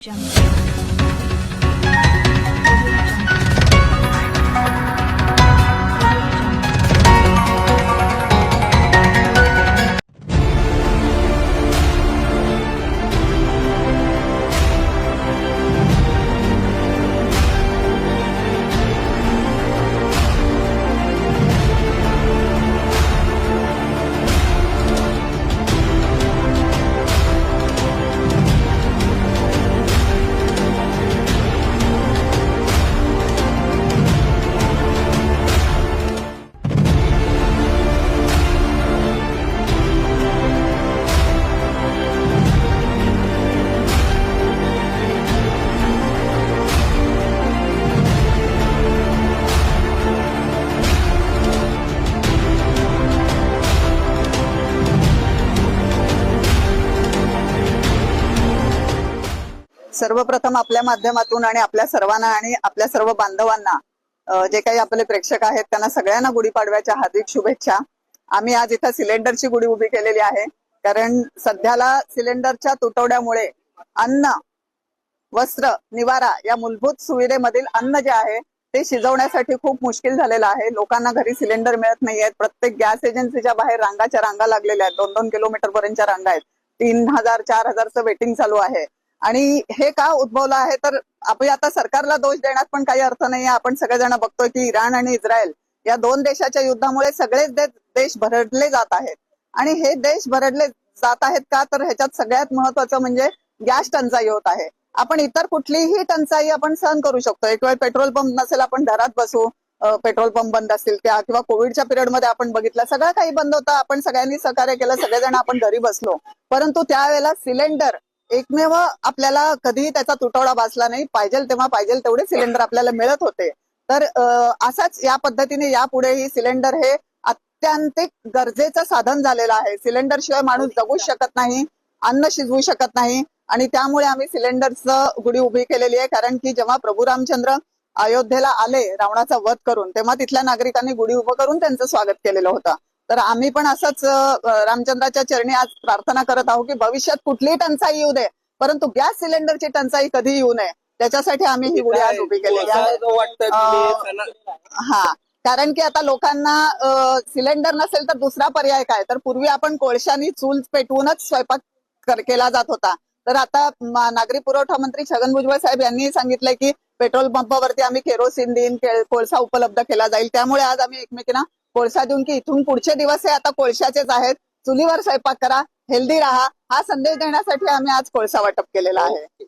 Jungle. सर्वप्रथम आपल्या माध्यमातून आणि आपल्या सर्वांना आणि आपल्या सर्व बांधवांना जे काही आपले प्रेक्षक आहेत त्यांना सगळ्यांना गुढीपाडव्याच्या हार्दिक शुभेच्छा। आम्ही आज इथं सिलेंडरची गुढी उभी केलेली आहे, कारण सध्याला सिलेंडरच्या तुटवड्यामुळे अन्न, वस्त्र, निवारा या मूलभूत सुविधेमधील अन्न जे आहे ते शिजवण्यासाठी खूप मुश्किल झालेलं आहे। लोकांना घरी सिलेंडर मिळत नाहीयेत। प्रत्येक गॅस एजन्सीच्या बाहेर रांगाच्या रांगा लागलेल्या आहेत, 2-2 किलोमीटर पर्यंतच्या रांगा आहेत। 3000-4000चं वेटिंग चालू आहे। आणि हे का उद्भवलं आहे तर आपण आता सरकारला दोष देण्यात पण काही अर्थ नाहीये। आपण सगळेजण बघतोय की इराण आणि इस्रायल या दोन देशाच्या युद्धामुळे सगळेच देश भरडले जात आहेत। आणि हे देश भरडले जात आहेत का तर ह्याच्यात सगळ्यात महत्वाचं म्हणजे गॅस टंचाई होत आहे। आपण इतर कुठलीही टंचाई आपण सहन करू शकतो। एक वेळ पेट्रोल पंप नसेल, आपण घरात बसू, पेट्रोल पंप बंद असतील त्या, किंवा कोविडच्या पिरियडमध्ये आपण बघितलं सगळं काही बंद होतं, आपण सगळ्यांनी सहकार्य केलं, सगळेजण आपण घरी बसलो। परंतु त्यावेळेला सिलेंडर एकमेव आपल्याला कधीही त्याचा तुटवडा भासला नाही। पाहिजे तेव्हा पाहिजे तेवढे सिलेंडर आपल्याला मिळत होते। तर असाच या पद्धतीने यापुढेही सिलेंडर हे अत्यंत गरजेचं साधन झालेलं आहे। सिलेंडर शिवाय माणूस जगूच शकत नाही, अन्न शिजवू शकत नाही। आणि त्यामुळे आम्ही सिलेंडरचं गुढी उभी केलेली आहे, कारण की जेव्हा प्रभू रामचंद्र अयोध्येला आले रावणाचा वध करून, तेव्हा तिथल्या नागरिकांनी गुढी उभं करून त्यांचं स्वागत केलेलं होतं। तर आम्ही पण असंच रामचंद्राच्या चरणी आज प्रार्थना करत आहोत की भविष्यात कुठलीही टंचाई येऊ दे, परंतु गॅस सिलेंडरची टंचाई कधी येऊ नये, त्याच्यासाठी आम्ही ही गुढी आज उभी केलेली आहे। हा, कारण की आता लोकांना सिलेंडर नसेल तर दुसरा पर्याय काय, तर पूर्वी आपण कोळशानी चूल पेटवूनच स्वयंपाक केला जात होता। तर आता नागरी पुरवठा मंत्री छगन भुजबळ साहेब यांनी सांगितलंय की पेट्रोल पंपावरती आम्ही केरोसिन देईन, कोळसा उपलब्ध केला जाईल। त्यामुळे आज आम्ही एकमेकींना कोळसा देऊन की इथून पुढचे दिवस हे आता कोळशाचेच आहेत, चुलीवर स्वयंपाक करा, हेल्दी राहा, हा संदेश देण्यासाठी आम्ही आज कोळसा वाटप केलेला आहे।